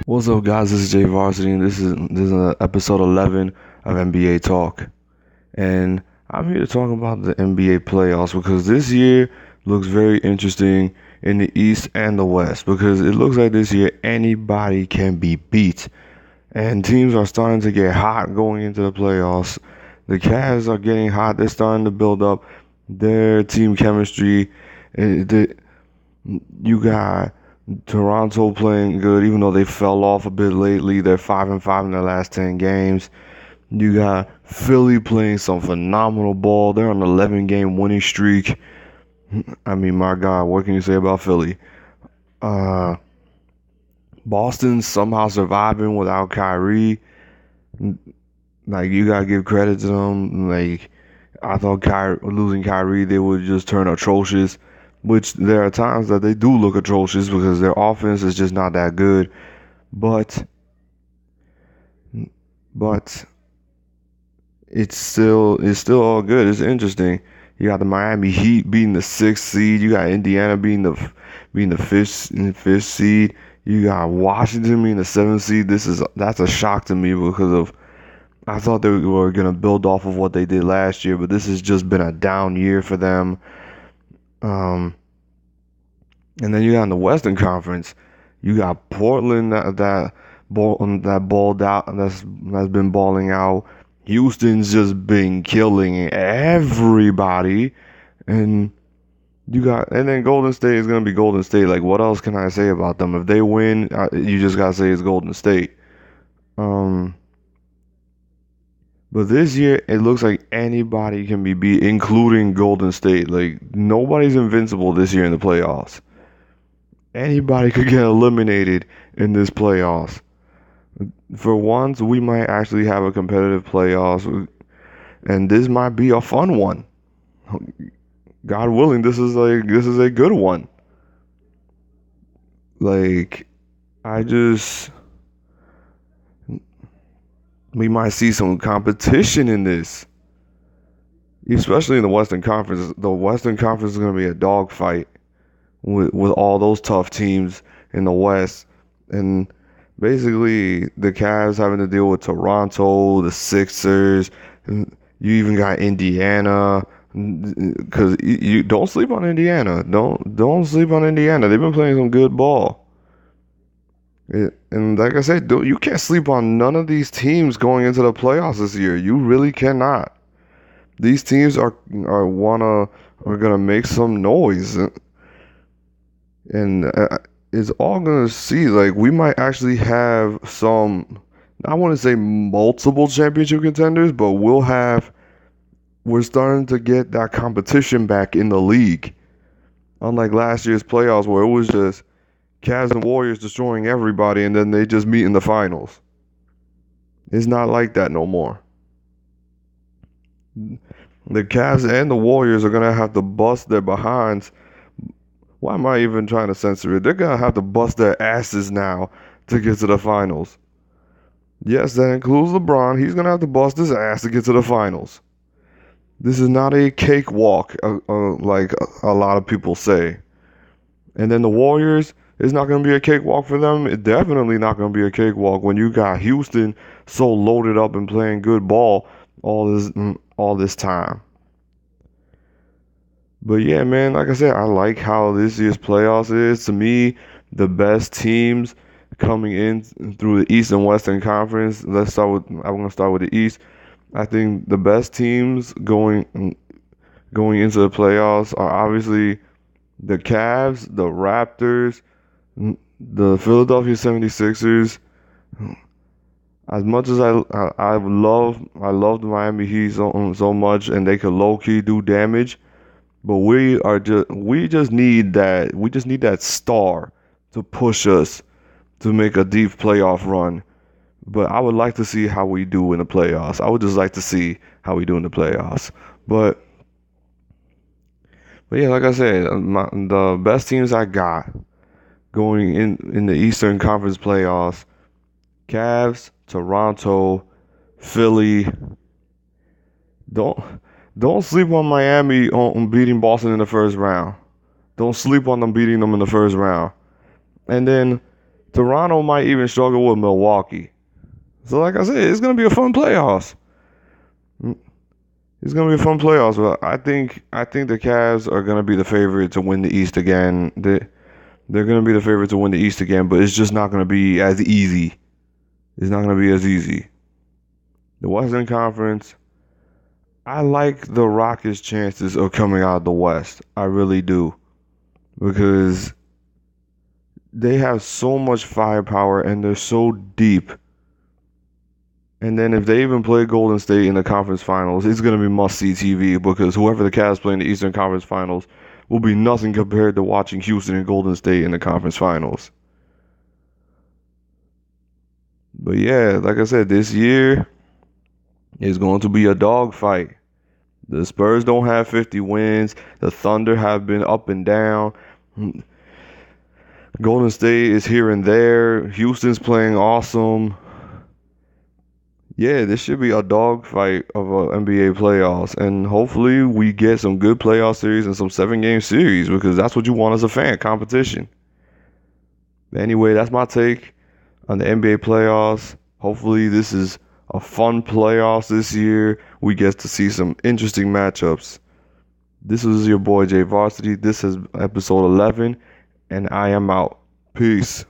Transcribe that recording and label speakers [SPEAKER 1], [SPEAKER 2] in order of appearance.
[SPEAKER 1] What's up, guys? This is Jay Varsity, and this is episode 11 of NBA Talk. And I'm here to talk about the NBA playoffs because this year looks very interesting in the East and the West because it looks like this year anybody can be beat, and teams are starting to get hot going into the playoffs. The Cavs are getting hot; they're starting to build up their team chemistry. You got Toronto playing good, even though they fell off a bit lately. They're 5-5 in their last 10 games. You got Philly playing some phenomenal ball. They're on an 11-game winning streak. I mean, my God, what can you say about Philly? Uh, Boston somehow surviving without Kyrie. Like, you gotta give credit to them. Like, I thought losing Kyrie, they would just turn atrocious. Which there are times that they do look atrocious because their offense is just not that good. But but it's still all good. It's interesting. You got the Miami Heat beating the sixth seed. You got Indiana beating the fifth seed. You got Washington being the seventh seed. That's a shock to me because of I thought they were gonna build off of what they did last year, but this has just been a down year for them. Um, and then you got in the Western Conference, you got Portland that balled out that's been balling out. Houston's just been killing everybody, and and then Golden State is gonna be Golden State. Like, what else can I say about them? If they win, you just gotta say it's Golden State. Um, but this year it looks like anybody can be beat, including Golden State. Like, nobody's invincible this year in the playoffs. Anybody could get eliminated in this playoffs. For once, we might actually have a competitive playoffs, and this might be a fun one. God willing, this is a good one. Like, I just we might see some competition in this, especially in the Western Conference. The Western Conference is going to be a dogfight with all those tough teams in the West, and basically the Cavs having to deal with Toronto, the Sixers, and you even got Indiana. Because you don't sleep on Indiana. Don't sleep on Indiana. They've been playing some good ball. And like I said, you can't sleep on none of these teams going into the playoffs this year. You really cannot. These teams are gonna make some noise, and it's all gonna see. Like, we might actually have some. I want to say multiple championship contenders, but we're starting to get that competition back in the league. Unlike last year's playoffs where it was just Cavs and Warriors destroying everybody and then they just meet in the finals. It's not like that no more. The Cavs and the Warriors are going to have to bust their behinds. Why am I even trying to censor it? They're going to have to bust their asses now to get to the finals. Yes, that includes LeBron. He's going to have to bust his ass to get to the finals. This is not a cakewalk, like a lot of people say. And then the Warriors, it's not going to be a cakewalk for them. It's definitely not going to be a cakewalk when you got Houston so loaded up and playing good ball all this time. But yeah, man, like I said, I like how this year's playoffs is. To me, the best teams coming in through the East and Western Conference. I'm going to start with the East. I think the best teams going into the playoffs are obviously the Cavs, the Raptors, the Philadelphia 76ers. As much as I love the Miami Heat so much, and they could low key do damage, but we just need that star to push us to make a deep playoff run. But I would like to see how we do in the playoffs. I would just like to see how we do in the playoffs. But yeah, like I said, the best teams I got going in the Eastern Conference playoffs: Cavs, Toronto, Philly. Don't don't sleep on Miami on beating Boston in the first round. Don't sleep on them beating them in the first round. And then Toronto might even struggle with Milwaukee. So, like I said, it's gonna be a fun playoffs. It's gonna be a fun playoffs, but I think the Cavs are gonna be the favorite to win the East again. They're gonna be the favorite to win the East again, but it's just not gonna be as easy. It's not gonna be as easy. The Western Conference, I like the Rockets' chances of coming out of the West. I really do. Because they have so much firepower and they're so deep. And then if they even play Golden State in the conference finals, it's going to be must-see TV because whoever the Cavs play in the Eastern Conference Finals will be nothing compared to watching Houston and Golden State in the conference finals. But yeah, like I said, this year is going to be a dogfight. The Spurs don't have 50 wins. The Thunder have been up and down. Golden State is here and there. Houston's playing awesome. Yeah, this should be a dogfight of NBA playoffs, and hopefully we get some good playoff series and some 7-game series because that's what you want as a fan, competition. But anyway, that's my take on the NBA playoffs. Hopefully this is a fun playoffs this year. We get to see some interesting matchups. This is your boy Jay Varsity. This is episode 11, and I am out. Peace.